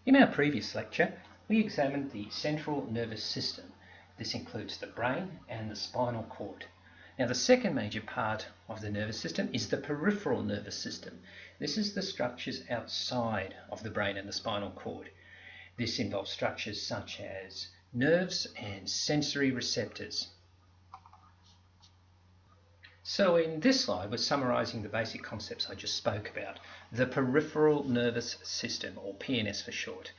In our previous lecture, we examined the central nervous system. This includes the brain and the spinal cord. Now, the second major part of the nervous system is the peripheral nervous system. This is the structures outside of the brain and the spinal cord. This involves structures such as nerves and sensory receptors. So in this slide, we're summarising the basic concepts I just spoke about, the peripheral nervous system, or PNS for short.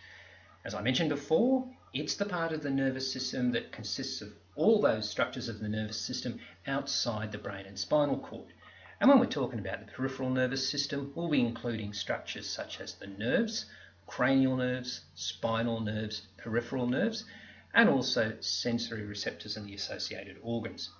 As I mentioned before, it's the part of the nervous system that consists of all those structures of the nervous system outside the brain and spinal cord. And when we're talking about the peripheral nervous system, we'll be including structures such as the nerves, cranial nerves, spinal nerves, peripheral nerves, and also sensory receptors and the associated organs.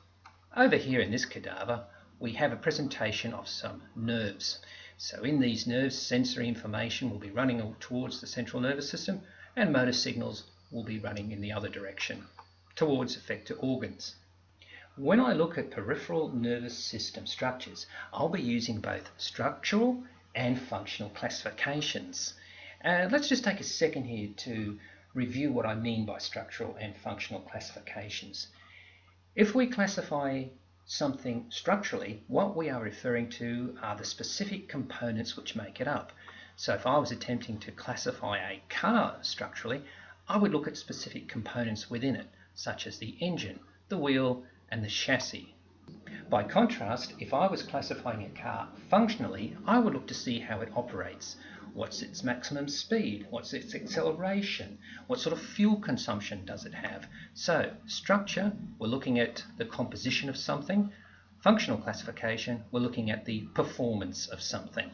Over here in this cadaver, we have a presentation of some nerves. So in these nerves, sensory information will be running towards the central nervous system, and motor signals will be running in the other direction, towards effector organs. When I look at peripheral nervous system structures, I'll be using both structural and functional classifications. Let's just take a second here to review what I mean by structural and functional classifications. If we classify something structurally, what we are referring to are the specific components which make it up. So if I was attempting to classify a car structurally, I would look at specific components within it, such as the engine, the wheel, and the chassis. By contrast, if I was classifying a car functionally, I would look to see how it operates. What's its maximum speed? What's its acceleration? What sort of fuel consumption does it have? So, structure, we're looking at the composition of something. Functional classification, we're looking at the performance of something.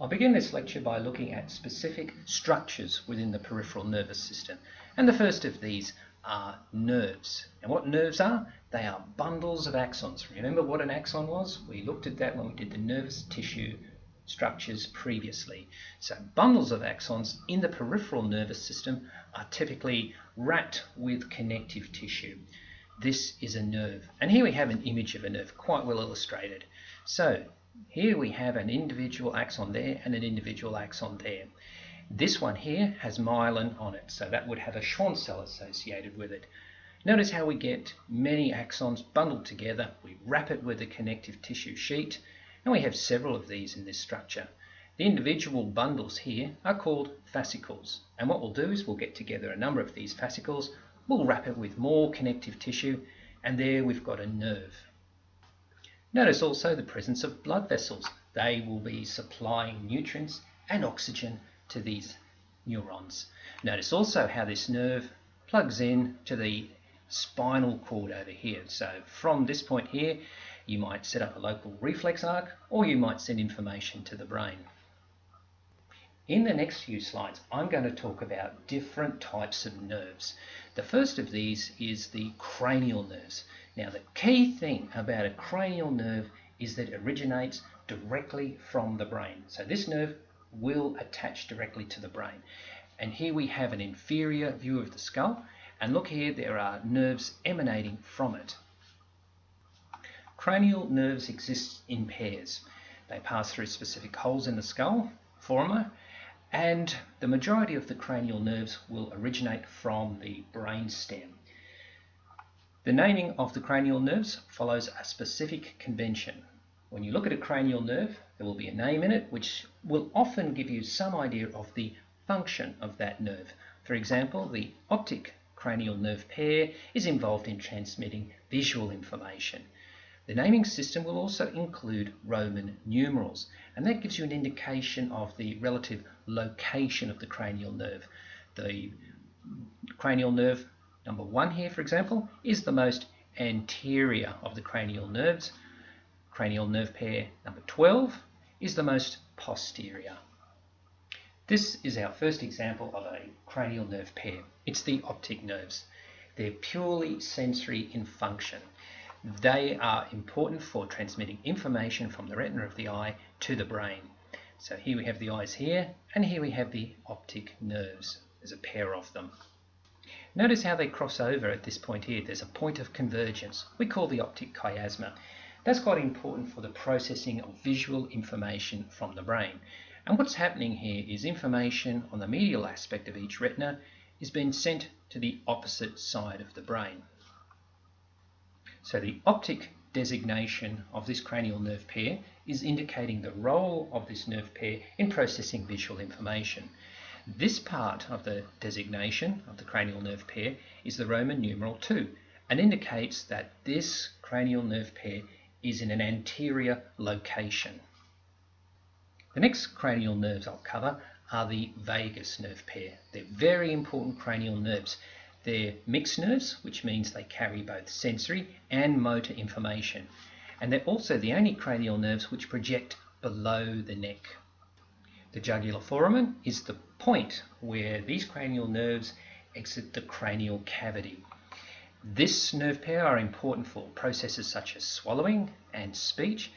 I'll begin this lecture by looking at specific structures within the peripheral nervous system. And the first of these are nerves. And what nerves are? They are bundles of axons. Remember what an axon was? We looked at that when we did the nervous tissue structures previously. So bundles of axons in the peripheral nervous system are typically wrapped with connective tissue. This is a nerve. And here we have an image of a nerve, quite well illustrated. So here we have an individual axon there and an individual axon there. This one here has myelin on it, so that would have a Schwann cell associated with it. Notice how we get many axons bundled together. We wrap it with a connective tissue sheet, and we have several of these in this structure. The individual bundles here are called fascicles, and what we'll do is we'll get together a number of these fascicles, we'll wrap it with more connective tissue, and there we've got a nerve. Notice also the presence of blood vessels. They will be supplying nutrients and oxygen to these neurons. Notice also how this nerve plugs in to the spinal cord over here. So from this point here, you might set up a local reflex arc, or you might send information to the brain. In the next few slides, I'm going to talk about different types of nerves. The first of these is the cranial nerves. Now, the key thing about a cranial nerve is that it originates directly from the brain. So this nerve will attach directly to the brain. And here we have an inferior view of the skull, and look here, there are nerves emanating from it. Cranial nerves exist in pairs. They pass through specific holes in the skull, foramen, and the majority of the cranial nerves will originate from the brain stem. The naming of the cranial nerves follows a specific convention. When you look at a cranial nerve, there will be a name in it which will often give you some idea of the function of that nerve. For example, the optic cranial nerve pair is involved in transmitting visual information. The naming system will also include Roman numerals, and that gives you an indication of the relative location of the cranial nerve. The cranial nerve number 1 here, for example, is the most anterior of the cranial nerves. Cranial nerve pair number 12 is the most posterior. This is our first example of a cranial nerve pair. It's the optic nerves. They're purely sensory in function. They are important for transmitting information from the retina of the eye to the brain. So here we have the eyes here, and here we have the optic nerves. There's a pair of them. Notice how they cross over at this point here. There's a point of convergence. We call the optic chiasma. That's quite important for the processing of visual information from the brain. And what's happening here is information on the medial aspect of each retina is being sent to the opposite side of the brain. So the optic designation of this cranial nerve pair is indicating the role of this nerve pair in processing visual information. This part of the designation of the cranial nerve pair is the Roman numeral 2 and indicates that this cranial nerve pair is in an anterior location. The next cranial nerves I'll cover are the vagus nerve pair. They're very important cranial nerves. They're mixed nerves, which means they carry both sensory and motor information. And they're also the only cranial nerves which project below the neck. The jugular foramen is the point where these cranial nerves exit the cranial cavity. This nerve pair are important for processes such as swallowing and speech,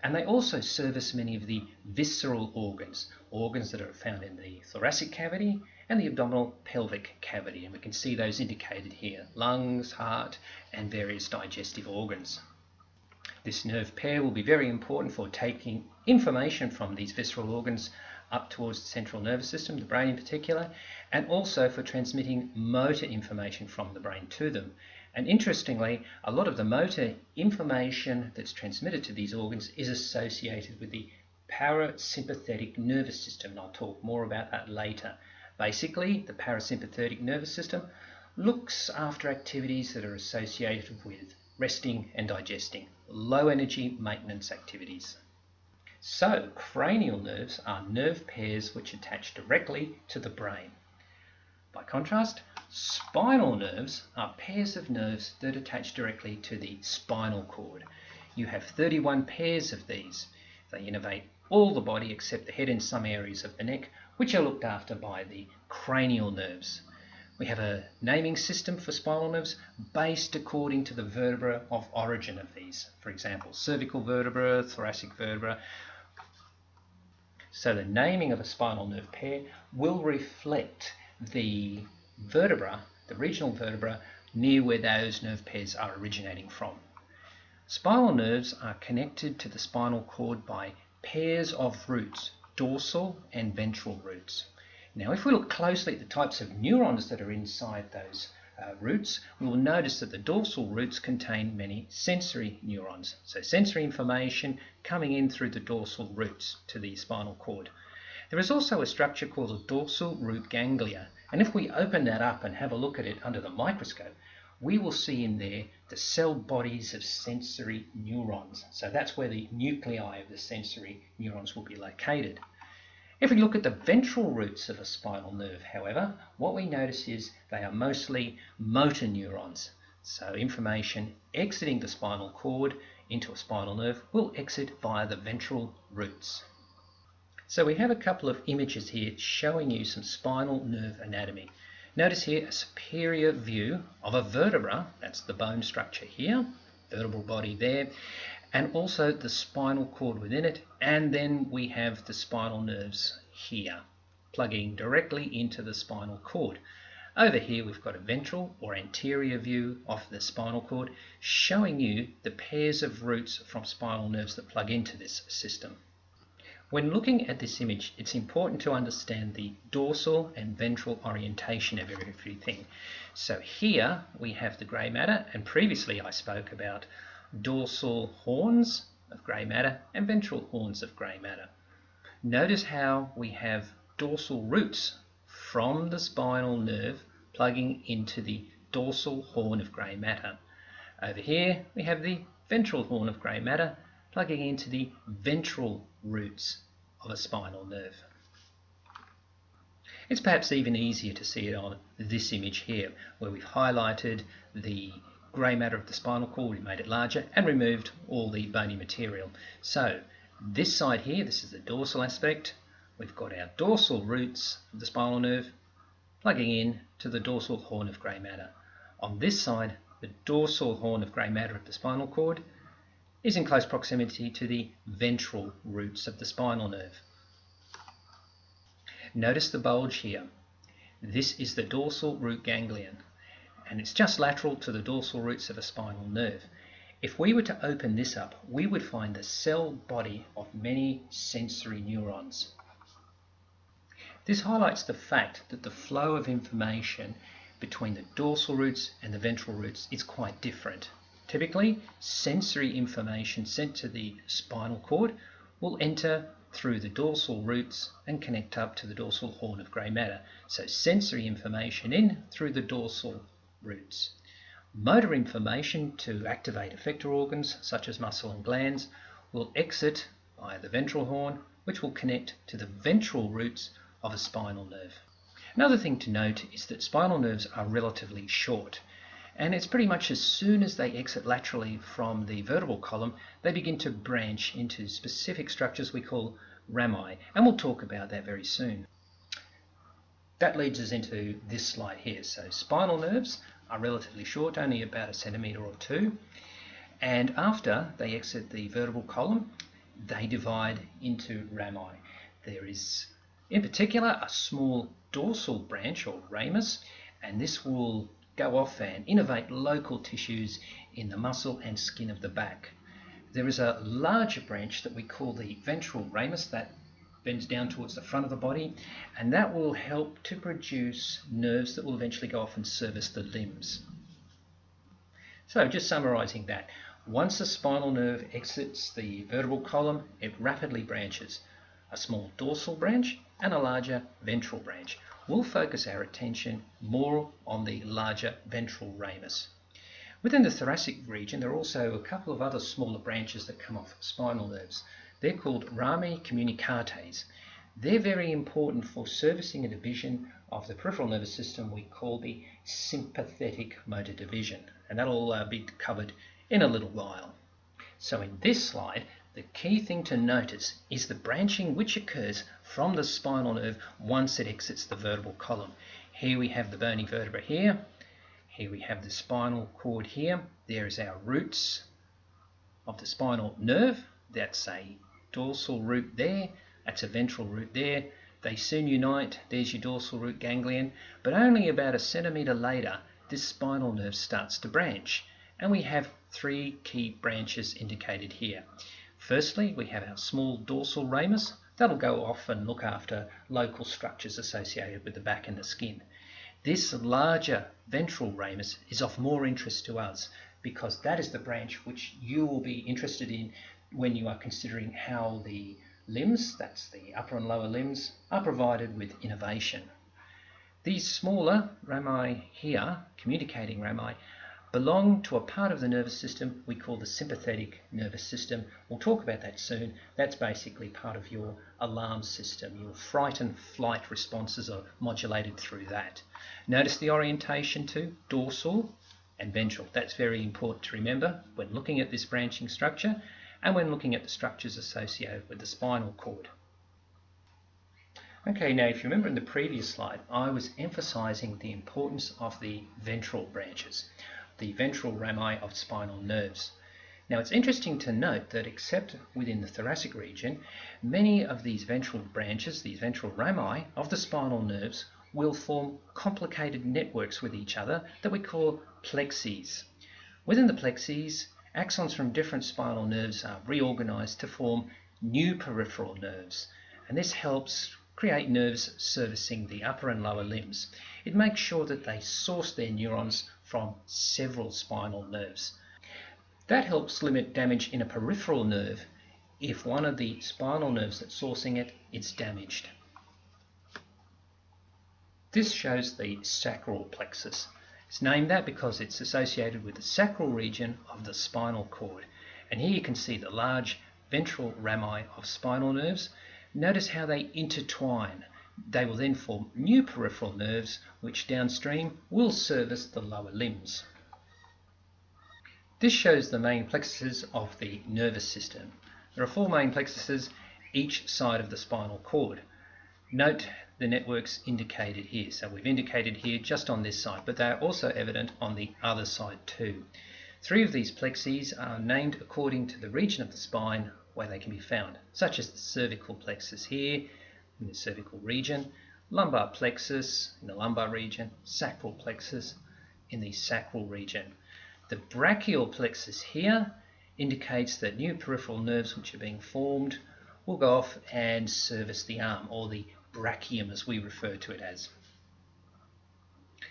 and they also service many of the visceral organs that are found in the thoracic cavity and the abdominal pelvic cavity, and we can see those indicated here: lungs, heart, and various digestive organs. This nerve pair will be very important for taking information from these visceral organs up towards the central nervous system, the brain in particular, and also for transmitting motor information from the brain to them. And interestingly, a lot of the motor information that's transmitted to these organs is associated with the parasympathetic nervous system, and I'll talk more about that later. Basically, the parasympathetic nervous system looks after activities that are associated with resting and digesting, low energy maintenance activities. So, cranial nerves are nerve pairs which attach directly to the brain. By contrast, spinal nerves are pairs of nerves that attach directly to the spinal cord. You have 31 pairs of these. They innervate all the body except the head and some areas of the neck, which are looked after by the cranial nerves. We have a naming system for spinal nerves based according to the vertebra of origin of these. For example, cervical vertebra, thoracic vertebra. So the naming of a spinal nerve pair will reflect the vertebra, the regional vertebra, near where those nerve pairs are originating from. Spinal nerves are connected to the spinal cord by pairs of roots, dorsal and ventral roots. Now, if we look closely at the types of neurons that are inside those roots, we will notice that the dorsal roots contain many sensory neurons. So sensory information coming in through the dorsal roots to the spinal cord. There is also a structure called a dorsal root ganglia, and if we open that up and have a look at it under the microscope, we will see in there the cell bodies of sensory neurons. So that's where the nuclei of the sensory neurons will be located. If we look at the ventral roots of a spinal nerve, however, what we notice is they are mostly motor neurons. So information exiting the spinal cord into a spinal nerve will exit via the ventral roots. So we have a couple of images here showing you some spinal nerve anatomy. Notice here a superior view of a vertebra, that's the bone structure here, vertebral body there, and also the spinal cord within it, and then we have the spinal nerves here, plugging directly into the spinal cord. Over here we've got a ventral or anterior view of the spinal cord, showing you the pairs of roots from spinal nerves that plug into this system. When looking at this image, it's important to understand the dorsal and ventral orientation of everything. So here we have the grey matter, and previously I spoke about dorsal horns of grey matter and ventral horns of grey matter. Notice how we have dorsal roots from the spinal nerve plugging into the dorsal horn of grey matter. Over here we have the ventral horn of grey matter plugging into the ventral roots of a spinal nerve. It's perhaps even easier to see it on this image here, where we've highlighted the grey matter of the spinal cord, we've made it larger and removed all the bony material. So this side here, this is the dorsal aspect, we've got our dorsal roots of the spinal nerve plugging in to the dorsal horn of grey matter. On this side, the dorsal horn of grey matter of the spinal cord is in close proximity to the ventral roots of the spinal nerve. Notice the bulge here. This is the dorsal root ganglion, and it's just lateral to the dorsal roots of a spinal nerve. If we were to open this up, we would find the cell body of many sensory neurons. This highlights the fact that the flow of information between the dorsal roots and the ventral roots is quite different. Typically, sensory information sent to the spinal cord will enter through the dorsal roots and connect up to the dorsal horn of grey matter. So sensory information in through the dorsal roots. Motor information to activate effector organs such as muscle and glands will exit via the ventral horn, which will connect to the ventral roots of a spinal nerve. Another thing to note is that spinal nerves are relatively short, and it's pretty much as soon as they exit laterally from the vertebral column, they begin to branch into specific structures we call rami, and we'll talk about that very soon. That leads us into this slide here. So spinal nerves are relatively short, only about 1 centimetre or 2, and after they exit the vertebral column, they divide into rami. There is, in particular, a small dorsal branch or ramus, and this will go off and innervate local tissues in the muscle and skin of the back. There is a larger branch that we call the ventral ramus that bends down towards the front of the body, and that will help to produce nerves that will eventually go off and service the limbs. So just summarising that, once a spinal nerve exits the vertebral column, it rapidly branches. A small dorsal branch and a larger ventral branch. We'll focus our attention more on the larger ventral ramus. Within the thoracic region, there are also a couple of other smaller branches that come off spinal nerves. They're called rami communicates. They're very important for servicing a division of the peripheral nervous system we call the sympathetic motor division, and that'll be covered in a little while. So in this slide, the key thing to notice is the branching which occurs from the spinal nerve once it exits the vertebral column. Here we have the bony vertebra here. Here we have the spinal cord here. There is our roots of the spinal nerve. That's a dorsal root there. That's a ventral root there. They soon unite. There's your dorsal root ganglion. But only about 1 centimetre later, this spinal nerve starts to branch. And we have 3 key branches indicated here. Firstly, we have our small dorsal ramus. That'll go off and look after local structures associated with the back and the skin. This larger ventral ramus is of more interest to us because that is the branch which you will be interested in when you are considering how the limbs, that's the upper and lower limbs, are provided with innervation. These smaller rami here, communicating rami, belong to a part of the nervous system we call the sympathetic nervous system. We'll talk about that soon. That's basically part of your alarm system. Your fright and flight responses are modulated through that. Notice the orientation too, dorsal and ventral. That's very important to remember when looking at this branching structure and when looking at the structures associated with the spinal cord. Okay, now if you remember in the previous slide, I was emphasizing the importance of the ventral branches, the ventral rami of spinal nerves. Now it's interesting to note that except within the thoracic region, many of these ventral branches, these ventral rami of the spinal nerves, will form complicated networks with each other that we call plexes. Within the plexes, axons from different spinal nerves are reorganized to form new peripheral nerves, and this helps create nerves servicing the upper and lower limbs. It makes sure that they source their neurons from several spinal nerves. That helps limit damage in a peripheral nerve if one of the spinal nerves that's sourcing it is damaged. This shows the Sacral Plexus. It's named that because it's associated with the sacral region of the spinal cord. And here you can see the large ventral rami of spinal nerves. Notice how they intertwine. They will then form new peripheral nerves which downstream will service the lower limbs. This shows the main plexuses of the nervous system. There are 4 main plexuses each side of the spinal cord. Note the networks indicated here. So we've indicated here just on this side, but they are also evident on the other side too. 3 of these plexes are named according to the region of the spine where they can be found, such as the cervical plexus here in the cervical region, lumbar plexus in the lumbar region, sacral plexus in the sacral region. The brachial plexus here indicates that new peripheral nerves which are being formed will go off and service the arm, or the brachium as we refer to it as.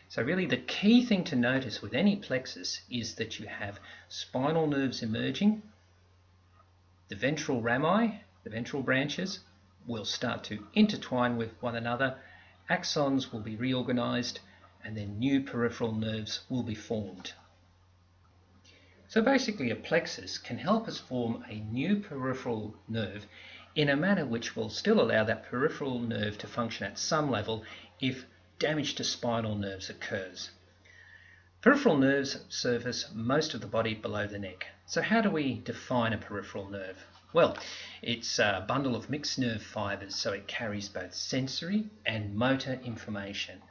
So really the key thing to notice with any plexus is that you have spinal nerves emerging, the ventral rami, the ventral branches, will start to intertwine with one another, axons will be reorganized, and then new peripheral nerves will be formed. So basically a plexus can help us form a new peripheral nerve in a manner which will still allow that peripheral nerve to function at some level if damage to spinal nerves occurs. Peripheral nerves service most of the body below the neck. So how do we define a peripheral nerve? Well, it's a bundle of mixed nerve fibers, so it carries both sensory and motor information.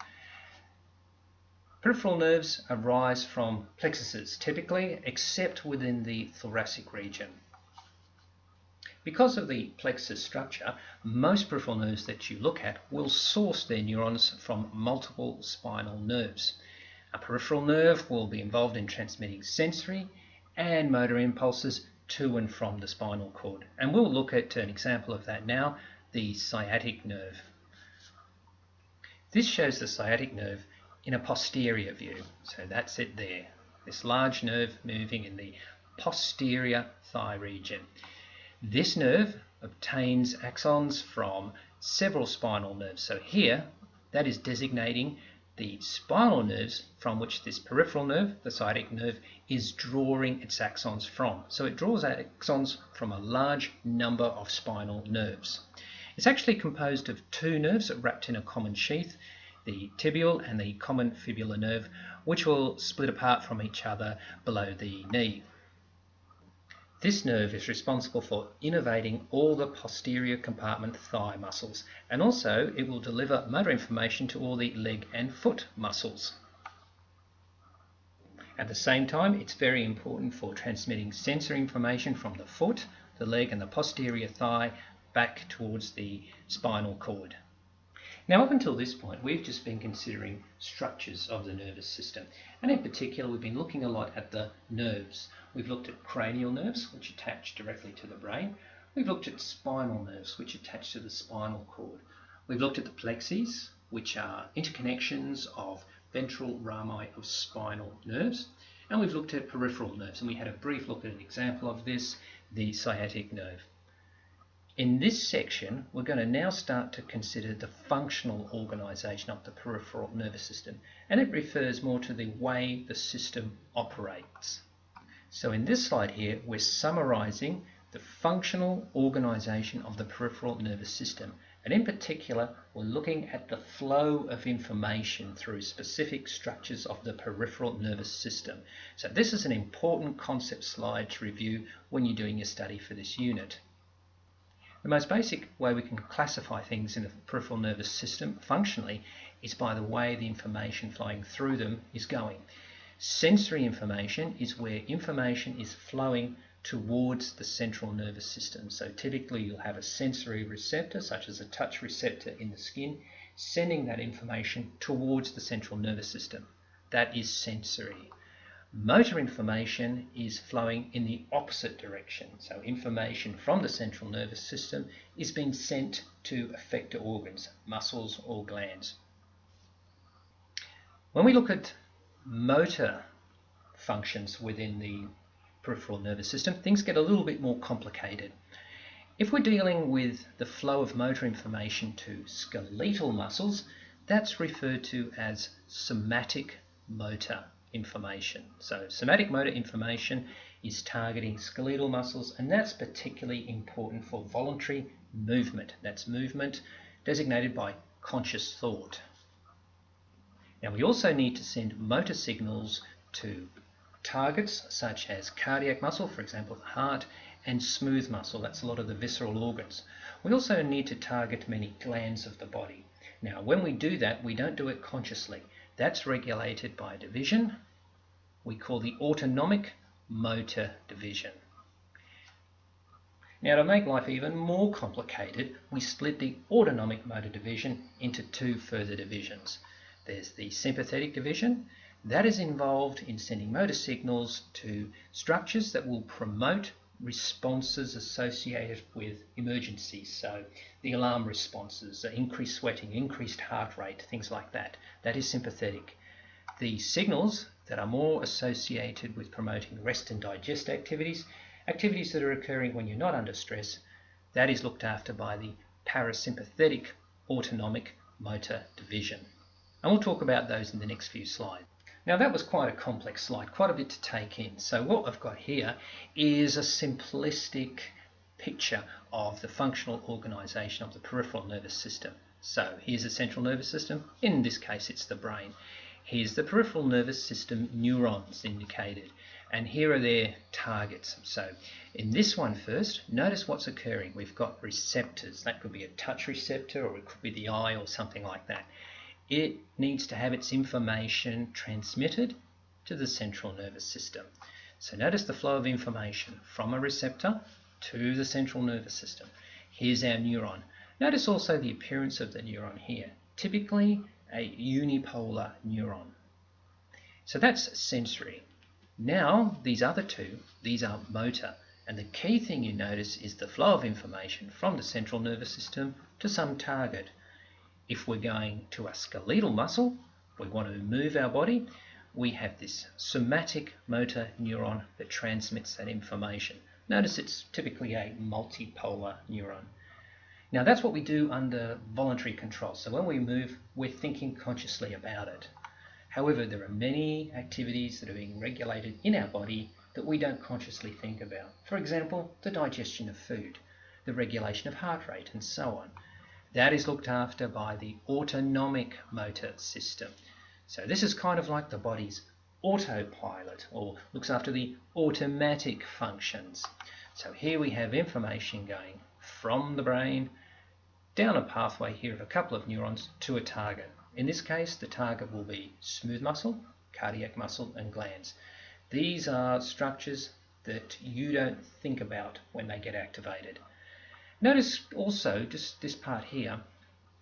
Peripheral nerves arise from plexuses, typically, except within the thoracic region. Because of the plexus structure, most peripheral nerves that you look at will source their neurons from multiple spinal nerves. A peripheral nerve will be involved in transmitting sensory and motor impulses to and from the spinal cord. And we'll look at an example of that now, the sciatic nerve. This shows the sciatic nerve in a posterior view. So that's it there, this large nerve moving in the posterior thigh region. This nerve obtains axons from several spinal nerves. So here, that is designating the spinal nerves from which this peripheral nerve, the sciatic nerve, is drawing its axons from. So it draws axons from a large number of spinal nerves. It's actually composed of two nerves wrapped in a common sheath, the tibial and the common fibular nerve, which will split apart from each other below the knee. This nerve is responsible for innervating all the posterior compartment thigh muscles, and also it will deliver motor information to all the leg and foot muscles. At the same time, it's very important for transmitting sensory information from the foot, the leg and the posterior thigh back towards the spinal cord. Now, up until this point, we've just been considering structures of the nervous system, and in particular we've been looking a lot at the nerves. We've looked at cranial nerves, which attach directly to the brain. We've looked at spinal nerves, which attach to the spinal cord. We've looked at the plexes, which are interconnections of ventral rami of spinal nerves, and we've looked at peripheral nerves, and we had a brief look at an example of this, the sciatic nerve. In this section, we're going to now start to consider the functional organisation of the peripheral nervous system, and it refers more to the way the system operates. So in this slide here, we're summarising the functional organisation of the peripheral nervous system, and in particular, we're looking at the flow of information through specific structures of the peripheral nervous system. So this is an important concept slide to review when you're doing your study for this unit. The most basic way we can classify things in the peripheral nervous system functionally is by the way the information flowing through them is going. Sensory information is where information is flowing towards the central nervous system. So typically you'll have a sensory receptor, such as a touch receptor in the skin, sending that information towards the central nervous system. That is sensory. Motor information is flowing in the opposite direction. So information from the central nervous system is being sent to effector organs, muscles or glands. When we look at motor functions within the peripheral nervous system, things get a little bit more complicated. If we're dealing with the flow of motor information to skeletal muscles, that's referred to as somatic motor information. So somatic motor information is targeting skeletal muscles, and that's particularly important for voluntary movement. That's movement designated by conscious thought. Now we also need to send motor signals to targets such as cardiac muscle, for example the heart, and smooth muscle, that's a lot of the visceral organs. We also need to target many glands of the body. Now when we do that, we don't do it consciously. That's regulated by a division we call the Autonomic motor division. Now to make life even more complicated, we split the Autonomic motor division into two further divisions. There's the Sympathetic division. That is involved in sending motor signals to structures that will promote responses associated with emergencies. So the alarm responses, increased sweating, increased heart rate, things like that. That is sympathetic. The signals that are more associated with promoting rest and digest activities, activities that are occurring when you're not under stress, that is looked after by the parasympathetic autonomic motor division. And we'll talk about those in the next few slides. Now that was quite a complex slide, quite a bit to take in. So what I've got here is a simplistic picture of the functional organisation of the peripheral nervous system. So here's the central nervous system. In this case it's the brain. Here's the peripheral nervous system neurons indicated, and here are their targets. So in this one first, notice what's occurring. We've got receptors. That could be a touch receptor, or it could be the eye or something like that. It needs to have its information transmitted to the central nervous system. So notice the flow of information from a receptor to the central nervous system. Here's our neuron. Notice also the appearance of the neuron here. Typically a unipolar neuron. So that's sensory. Now these other two, these are motor. And the key thing you notice is the flow of information from the central nervous system to some target. If we're going to a skeletal muscle, we want to move our body, we have this somatic motor neuron that transmits that information. Notice it's typically a multipolar neuron. Now that's what we do under voluntary control. So when we move, we're thinking consciously about it. However, there are many activities that are being regulated in our body that we don't consciously think about. For example, the digestion of food, the regulation of heart rate, and so on. That is looked after by the autonomic motor system. So this is kind of like the body's autopilot, or looks after the automatic functions. So here we have information going from the brain down a pathway here of a couple of neurons to a target. In this case, the target will be smooth muscle, cardiac muscle, and glands. These are structures that you don't think about when they get activated. Notice also just this part here.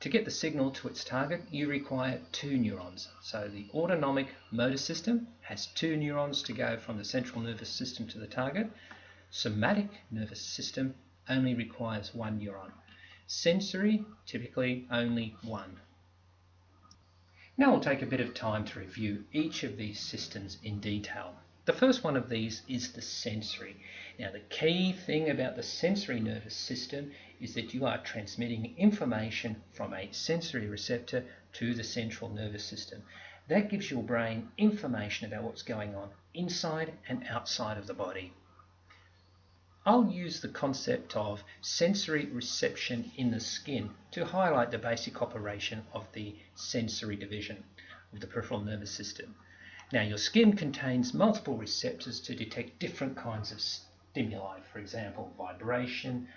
To get the signal to its target, you require two neurons. So the autonomic motor system has two neurons to go from the central nervous system to the target. Somatic nervous system only requires one neuron. Sensory, typically only one. Now we'll take a bit of time to review each of these systems in detail. The first one of these is the sensory. Now the key thing about the sensory nervous system is that you are transmitting information from a sensory receptor to the central nervous system. That gives your brain information about what's going on inside and outside of the body. I'll use the concept of sensory reception in the skin to highlight the basic operation of the sensory division of the peripheral nervous system. Now your skin contains multiple receptors to detect different kinds of stimuli, for example vibration,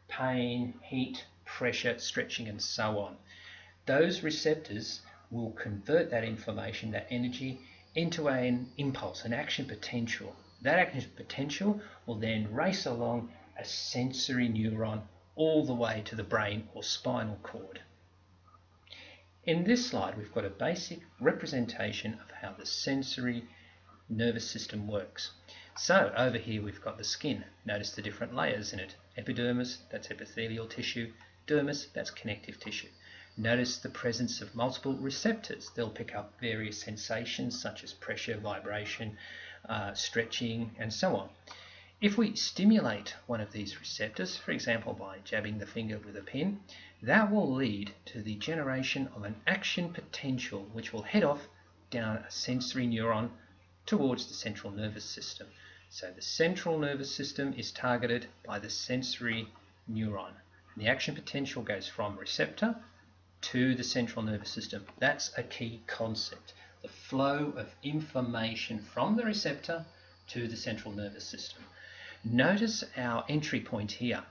pain, heat, pressure, stretching, and so on. Those receptors will convert that information, that energy, into an impulse, an action potential. That action potential will then race along a sensory neuron all the way to the brain or spinal cord. In this slide, we've got a basic representation of how the sensory nervous system works. So over here we've got the skin. Notice the different layers in it. Epidermis, that's epithelial tissue. Dermis, that's connective tissue. Notice the presence of multiple receptors. They'll pick up various sensations such as pressure, vibration, stretching, and so on. If we stimulate one of these receptors, for example by jabbing the finger with a pin, that will lead to the generation of an action potential which will head off down a sensory neuron towards the central nervous system. So the central nervous system is targeted by the sensory neuron. The action potential goes from receptor to the central nervous system. That's a key concept. The flow of information from the receptor to the central nervous system. Notice our entry point here,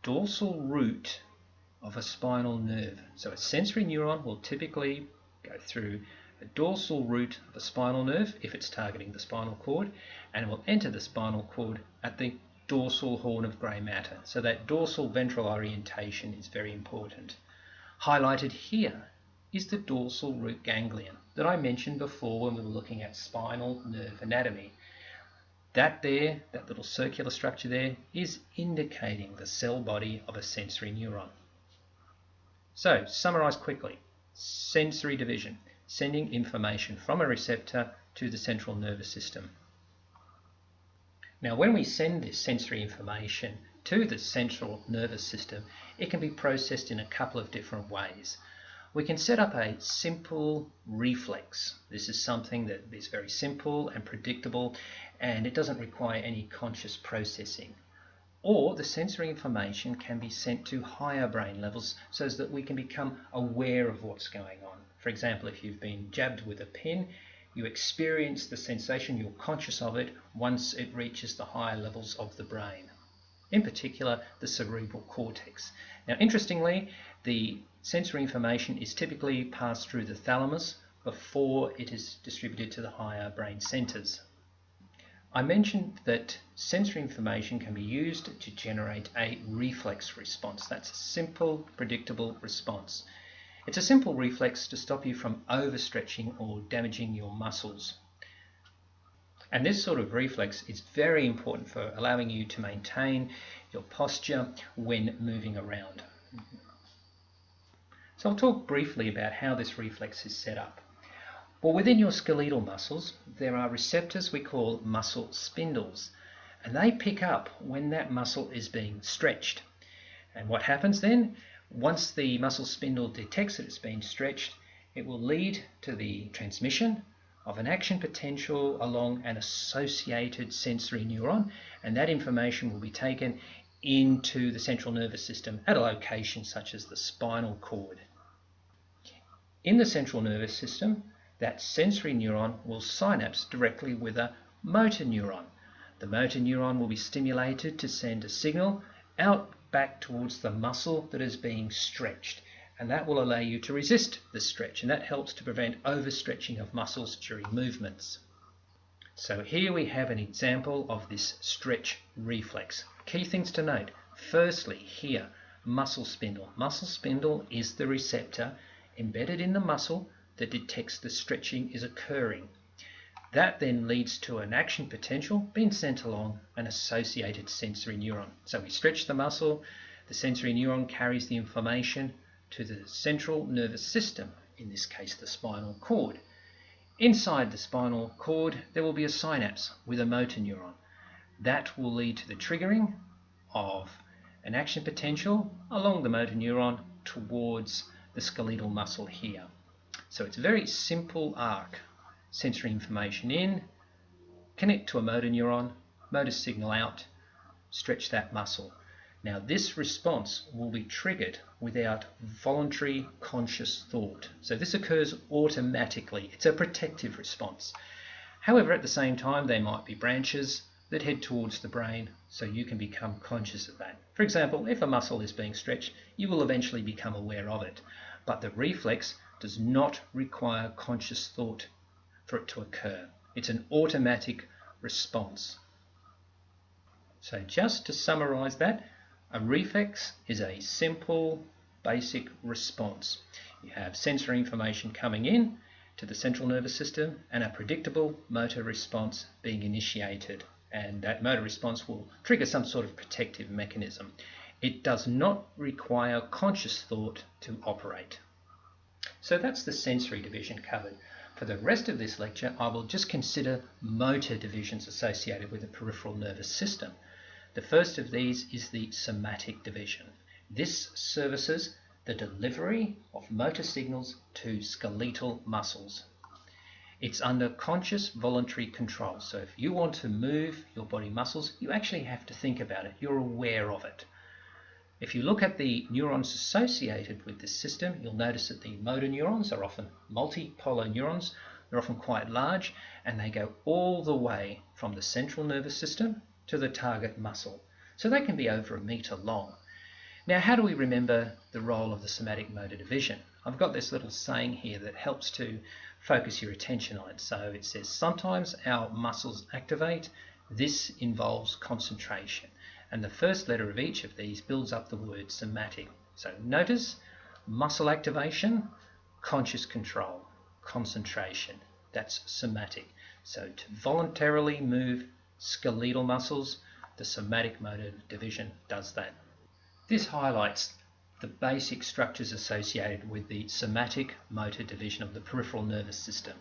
dorsal root of a spinal nerve. So a sensory neuron will typically go through a dorsal root of a spinal nerve if it's targeting the spinal cord, and it will enter the spinal cord at the dorsal horn of grey matter. So that dorsal ventral orientation is very important. Highlighted here is the dorsal root ganglion that I mentioned before when we were looking at spinal nerve anatomy. That there, that little circular structure there, is indicating the cell body of a sensory neuron. So, summarize quickly. Sensory division, sending information from a receptor to the central nervous system. Now, when we send this sensory information to the central nervous system, it can be processed in a couple of different ways. We can set up a simple reflex. This is something that is very simple and predictable, and it doesn't require any conscious processing. Or the sensory information can be sent to higher brain levels so that we can become aware of what's going on. For example, if you've been jabbed with a pin, you experience the sensation, you're conscious of it once it reaches the higher levels of the brain, in particular the cerebral cortex. Now, interestingly, the sensory information is typically passed through the thalamus before it is distributed to the higher brain centers. I mentioned that sensory information can be used to generate a reflex response. That's a simple, predictable response. It's a simple reflex to stop you from overstretching or damaging your muscles. And this sort of reflex is very important for allowing you to maintain your posture when moving around. So I'll talk briefly about how this reflex is set up. Well, within your skeletal muscles, there are receptors we call muscle spindles, and they pick up when that muscle is being stretched. And what happens then? Once the muscle spindle detects that it's been stretched, it will lead to the transmission of an action potential along an associated sensory neuron, and that information will be taken into the central nervous system at a location such as the spinal cord. In the central nervous system, that sensory neuron will synapse directly with a motor neuron. The motor neuron will be stimulated to send a signal out back towards the muscle that is being stretched, and that will allow you to resist the stretch, and that helps to prevent overstretching of muscles during movements. So here we have an example of this stretch reflex. Key things to note. Firstly, here, muscle spindle. Muscle spindle is the receptor embedded in the muscle that detects the stretching is occurring. That then leads to an action potential being sent along an associated sensory neuron. So we stretch the muscle, the sensory neuron carries the information to the central nervous system, in this case the spinal cord. Inside the spinal cord there will be a synapse with a motor neuron. That will lead to the triggering of an action potential along the motor neuron towards the skeletal muscle here. So it's a very simple arc. Sensory information in, connect to a motor neuron, motor signal out, stretch that muscle. Now this response will be triggered without voluntary conscious thought. So this occurs automatically. It's a protective response. However, at the same time, there might be branches that head towards the brain, so you can become conscious of that. For example, if a muscle is being stretched, you will eventually become aware of it. But the reflex does not require conscious thought for it to occur. It's an automatic response. So just to summarize that, a reflex is a simple, basic response. You have sensory information coming in to the central nervous system and a predictable motor response being initiated, and that motor response will trigger some sort of protective mechanism. It does not require conscious thought to operate. So that's the sensory division covered. For the rest of this lecture, I will just consider motor divisions associated with the peripheral nervous system. The first of these is the somatic division. This services the delivery of motor signals to skeletal muscles. It's under conscious voluntary control. So if you want to move your body muscles, you actually have to think about it. You're aware of it. If you look at the neurons associated with this system, you'll notice that the motor neurons are often multipolar neurons. They're often quite large, and they go all the way from the central nervous system to the target muscle. So they can be over 1 meter long. Now, how do we remember the role of the somatic motor division? I've got this little saying here that helps to focus your attention on it. So it says, sometimes our muscles activate. This involves concentration. And the first letter of each of these builds up the word somatic. So notice muscle activation, conscious control, concentration. That's somatic. So to voluntarily move skeletal muscles, the somatic motor division does that. This highlights the basic structures associated with the somatic motor division of the peripheral nervous system.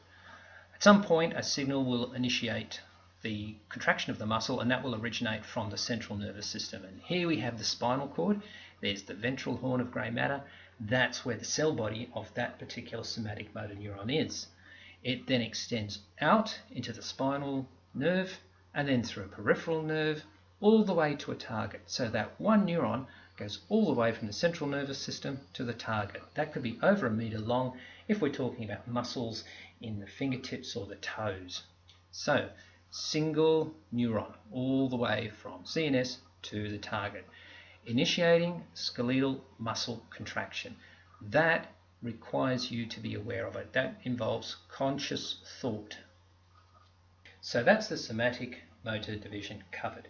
At some point, a signal will initiate the contraction of the muscle, and that will originate from the central nervous system. And here we have the spinal cord. There's the ventral horn of grey matter. That's where the cell body of that particular somatic motor neuron is. It then extends out into the spinal nerve and then through a peripheral nerve all the way to a target. So that one neuron goes all the way from the central nervous system to the target. That could be over a metre long if we're talking about muscles in the fingertips or the toes. So, single neuron all the way from CNS to the target, initiating skeletal muscle contraction. That requires you to be aware of it. That involves conscious thought. So that's the somatic motor division covered.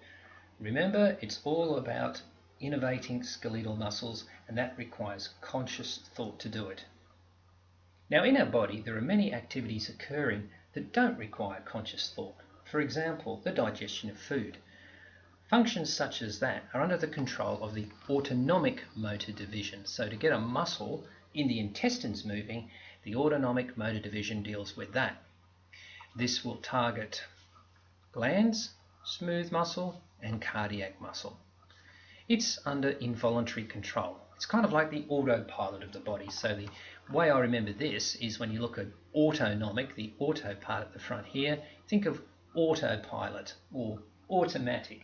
Remember, it's all about innervating skeletal muscles, and that requires conscious thought to do it. Now, in our body, there are many activities occurring that don't require conscious thought. For example, the digestion of food. Functions such as that are under the control of the autonomic motor division. So to get a muscle in the intestines moving, the autonomic motor division deals with that. This will target glands, smooth muscle, and cardiac muscle. It's under involuntary control. It's kind of like the autopilot of the body. So the way I remember this is when you look at autonomic, the auto part at the front here, think of autopilot or automatic.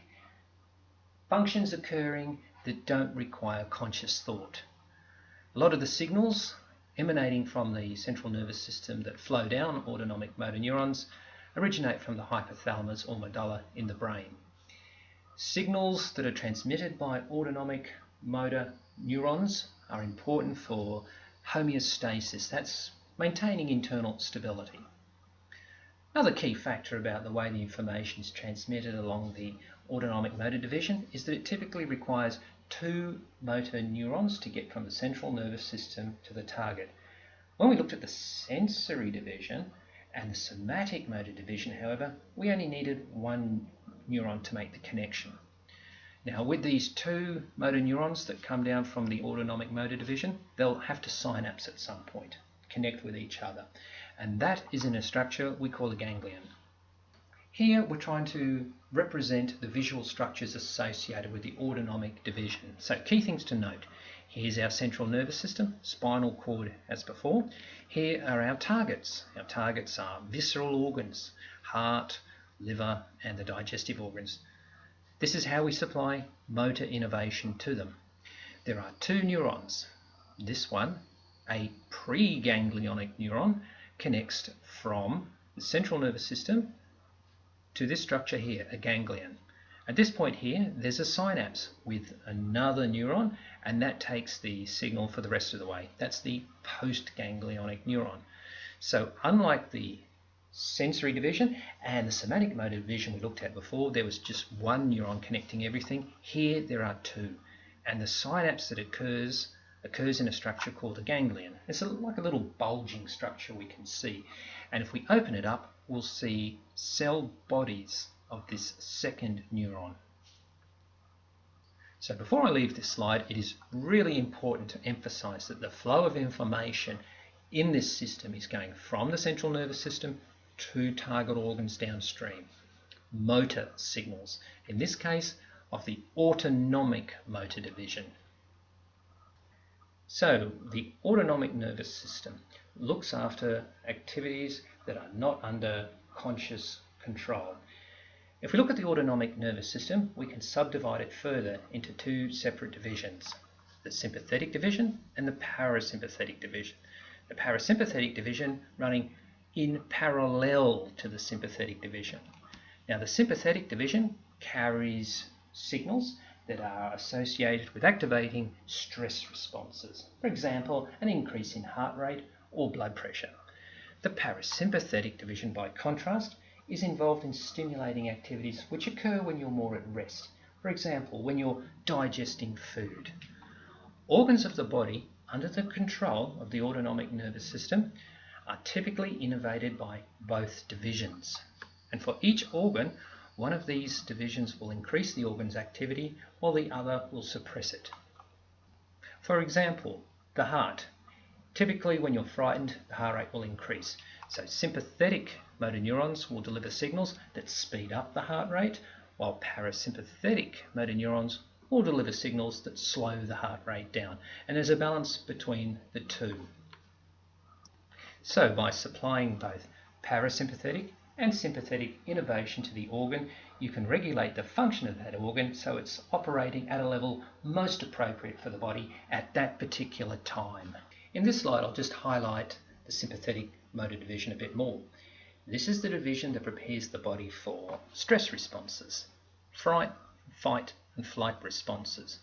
Functions occurring that don't require conscious thought. A lot of the signals emanating from the central nervous system that flow down autonomic motor neurons originate from the hypothalamus or medulla in the brain. Signals that are transmitted by autonomic motor neurons are important for homeostasis. That's maintaining internal stability. Another key factor about the way the information is transmitted along the autonomic motor division is that it typically requires two motor neurons to get from the central nervous system to the target. When we looked at the sensory division and the somatic motor division, however, we only needed one neuron to make the connection. Now, with these two motor neurons that come down from the autonomic motor division, they'll have to synapse at some point, connect with each other. And that is in a structure we call a ganglion. Here we're trying to represent the visual structures associated with the autonomic division. So key things to note. Here's our central nervous system, spinal cord as before. Here are our targets. Our targets are visceral organs, heart, liver, and the digestive organs. This is how we supply motor innervation to them. There are two neurons. This one, a preganglionic neuron, connects from the central nervous system to this structure here, a ganglion. At this point here, there's a synapse with another neuron, and that takes the signal for the rest of the way. That's the postganglionic neuron. So unlike the sensory division and the somatic motor division we looked at before, there was just one neuron connecting everything. Here there are two, and the synapse that occurs in a structure called a ganglion. It's like a little bulging structure we can see, and if we open it up, we'll see cell bodies of this second neuron. So before I leave this slide, it is really important to emphasize that the flow of information in this system is going from the central nervous system to target organs downstream. Motor signals, in this case of the autonomic motor division. So the autonomic nervous system looks after activities that are not under conscious control. If we look at the autonomic nervous system, we can subdivide it further into two separate divisions, the sympathetic division and the parasympathetic division. The parasympathetic division running in parallel to the sympathetic division. Now, the sympathetic division carries signals that are associated with activating stress responses. For example, an increase in heart rate or blood pressure. The parasympathetic division, by contrast, is involved in stimulating activities which occur when you're more at rest. For example, when you're digesting food. Organs of the body under the control of the autonomic nervous system are typically innervated by both divisions. And for each organ, One of these divisions will increase the organ's activity while the other will suppress it. For example, the heart. Typically when you're frightened, the heart rate will increase. So sympathetic motor neurons will deliver signals that speed up the heart rate, while parasympathetic motor neurons will deliver signals that slow the heart rate down. And there's a balance between the two. So by supplying both parasympathetic and sympathetic innervation to the organ, you can regulate the function of that organ so it's operating at a level most appropriate for the body at that particular time. In this slide, I'll just highlight the sympathetic motor division a bit more. This is the division that prepares the body for stress responses, fright, fight, and flight responses.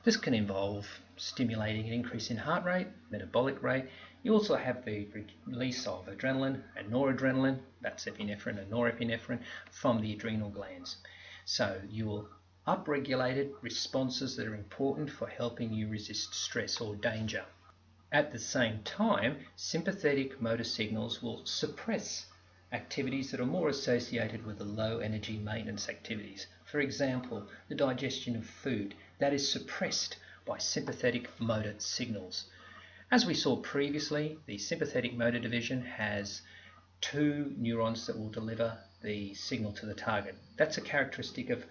This can involve stimulating an increase in heart rate, metabolic rate. You also have the release of adrenaline and noradrenaline, that's epinephrine and norepinephrine, from the adrenal glands. So you will upregulate responses that are important for helping you resist stress or danger. At the same time, sympathetic motor signals will suppress activities that are more associated with the low energy maintenance activities. For example, the digestion of food, that is suppressed by sympathetic motor signals. As we saw previously, the sympathetic motor division has two neurons that will deliver the signal to the target. That's a characteristic of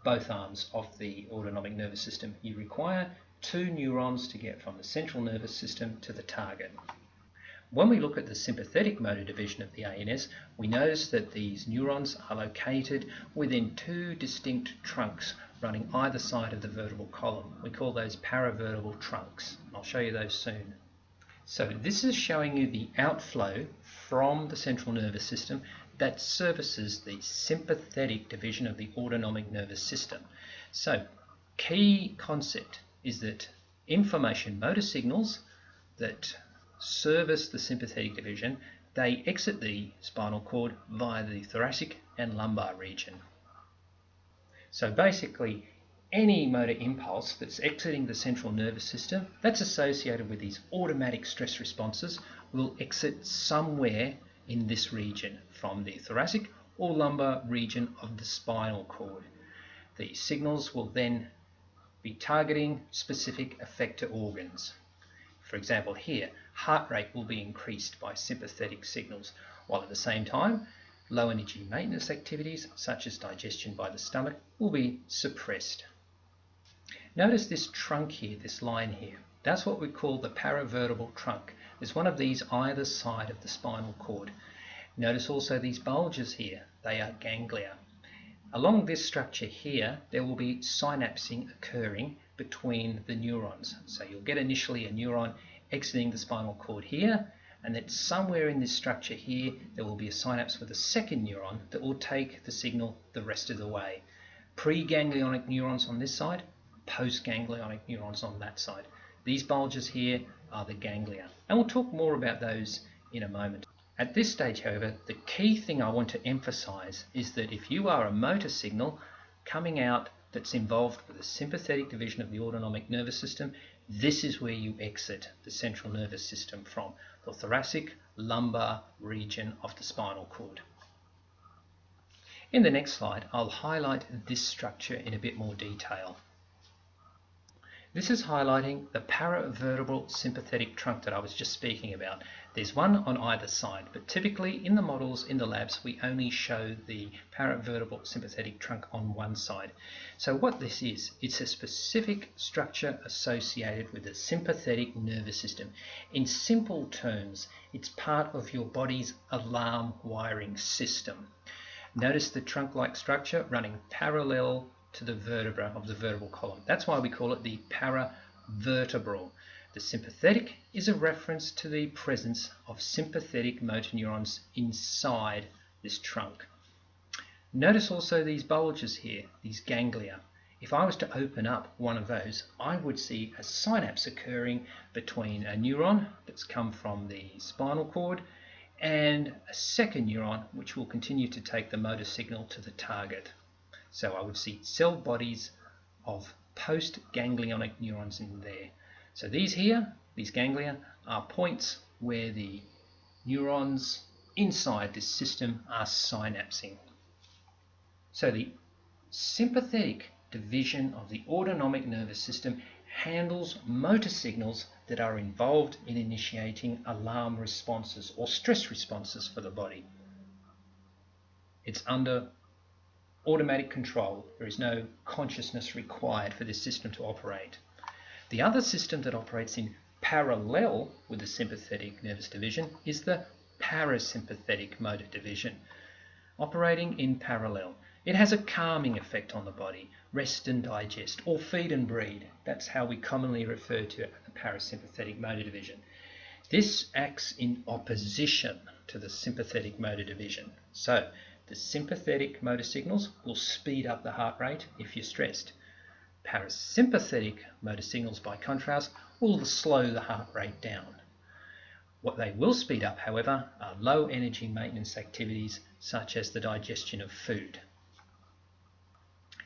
both arms of the autonomic nervous system. You require two neurons to get from the central nervous system to the target. When we look at the sympathetic motor division of the ANS, we notice that these neurons are located within two distinct trunks running either side of the vertebral column. We call those paravertable trunks. I'll show you those soon. So this is showing you the outflow from the central nervous system that services the sympathetic division of the autonomic nervous system. So key concept is that information motor signals that service the sympathetic division, they exit the spinal cord via the thoracic and lumbar region. So basically, any motor impulse that's exiting the central nervous system that's associated with these automatic stress responses will exit somewhere in this region from the thoracic or lumbar region of the spinal cord. The signals will then be targeting specific effector organs. For example, here, heart rate will be increased by sympathetic signals, while at the same time, low energy maintenance activities such as digestion by the stomach will be suppressed. Notice this trunk here, this line here. That's what we call the paravertable trunk. There's one of these either side of the spinal cord. Notice also these bulges here. They are ganglia. Along this structure here, there will be synapsing occurring between the neurons. So you'll get initially a neuron exiting the spinal cord here, and then somewhere in this structure here, there will be a synapse with a second neuron that will take the signal the rest of the way. Preganglionic neurons on this side, postganglionic neurons on that side. These bulges here are the ganglia, and we'll talk more about those in a moment. At this stage, however, the key thing I want to emphasize is that if you are a motor signal coming out that's involved with the sympathetic division of the autonomic nervous system, this is where you exit the central nervous system from, the thoracic lumbar region of the spinal cord. In the next slide, I'll highlight this structure in a bit more detail. This is highlighting the paravertable sympathetic trunk that I was just speaking about. There's one on either side, but typically in the models in the labs we only show the paravertable sympathetic trunk on one side. So what this is, it's a specific structure associated with the sympathetic nervous system. In simple terms, it's part of your body's alarm wiring system. Notice the trunk-like structure running parallel to the vertebra of the vertebral column. That's why we call it the paravertebral. The sympathetic is a reference to the presence of sympathetic motor neurons inside this trunk. Notice also these bulges here, these ganglia. If I was to open up one of those, I would see a synapse occurring between a neuron that's come from the spinal cord and a second neuron which will continue to take the motor signal to the target. So I would see cell bodies of postganglionic neurons in there. So these here, these ganglia, are points where the neurons inside this system are synapsing. So the sympathetic division of the autonomic nervous system handles motor signals that are involved in initiating alarm responses or stress responses for the body. It's under automatic control. There is no consciousness required for this system to operate. The other system that operates in parallel with the sympathetic nervous division is the parasympathetic motor division, operating in parallel. It has a calming effect on the body, rest and digest, or feed and breed. That's how we commonly refer to the parasympathetic motor division. This acts in opposition to the sympathetic motor division. So the sympathetic motor signals will speed up the heart rate if you're stressed. Parasympathetic motor signals, by contrast, will slow the heart rate down. What they will speed up, however, are low energy maintenance activities such as the digestion of food.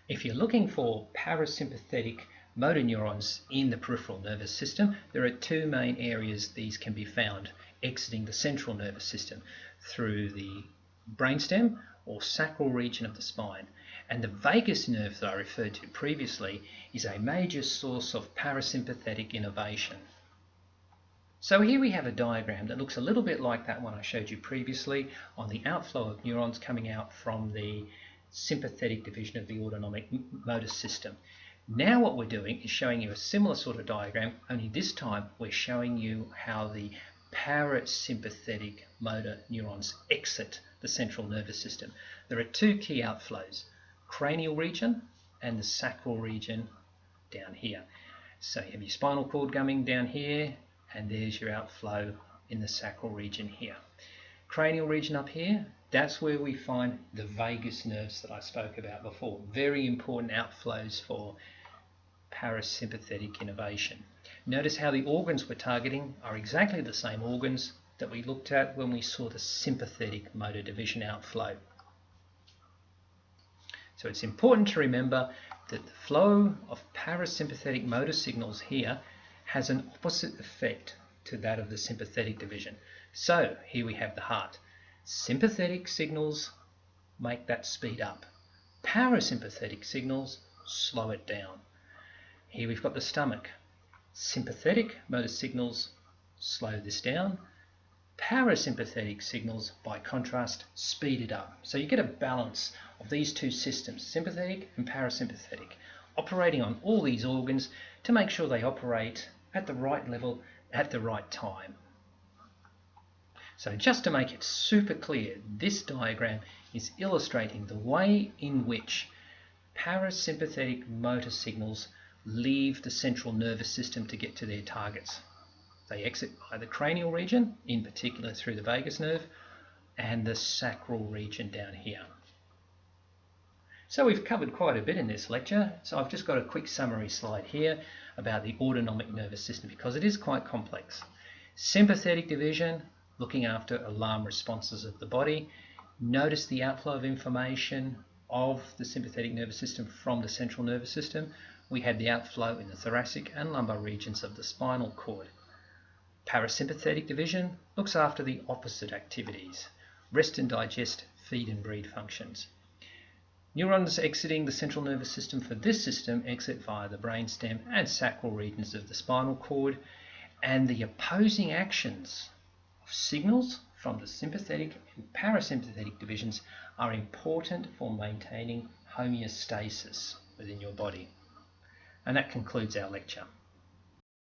If you're looking for parasympathetic motor neurons in the peripheral nervous system, there are two main areas these can be found, exiting the central nervous system through the brainstem or sacral region of the spine. And the vagus nerve that I referred to previously is a major source of parasympathetic innervation. So here we have a diagram that looks a little bit like that one I showed you previously on the outflow of neurons coming out from the sympathetic division of the autonomic motor system. Now what we're doing is showing you a similar sort of diagram, only this time we're showing you how the parasympathetic motor neurons exit the central nervous system. There are two key outflows, cranial region and the sacral region down here. So you have your spinal cord coming down here, and there's your outflow in the sacral region here. Cranial region up here, that's where we find the vagus nerves that I spoke about before. Very important outflows for parasympathetic innervation. Notice how the organs we're targeting are exactly the same organs that we looked at when we saw the sympathetic motor division outflow. So it's important to remember that the flow of parasympathetic motor signals here has an opposite effect to that of the sympathetic division. So here we have the heart. Sympathetic signals make that speed up. Parasympathetic signals slow it down. Here we've got the stomach. Sympathetic motor signals slow this down. Parasympathetic signals, by contrast, speed it up. So you get a balance of these two systems, sympathetic and parasympathetic, operating on all these organs to make sure they operate at the right level at the right time. So just to make it super clear, this diagram is illustrating the way in which parasympathetic motor signals leave the central nervous system to get to their targets. They exit by the cranial region, in particular through the vagus nerve, and the sacral region down here. So we've covered quite a bit in this lecture, so I've just got a quick summary slide here about the autonomic nervous system because it is quite complex. Sympathetic division, looking after alarm responses of the body. Notice the outflow of information of the sympathetic nervous system from the central nervous system. We had the outflow in the thoracic and lumbar regions of the spinal cord. Parasympathetic division looks after the opposite activities, rest and digest, feed and breed functions. Neurons exiting the central nervous system for this system exit via the brainstem and sacral regions of the spinal cord, and the opposing actions of signals from the sympathetic and parasympathetic divisions are important for maintaining homeostasis within your body. And that concludes our lecture.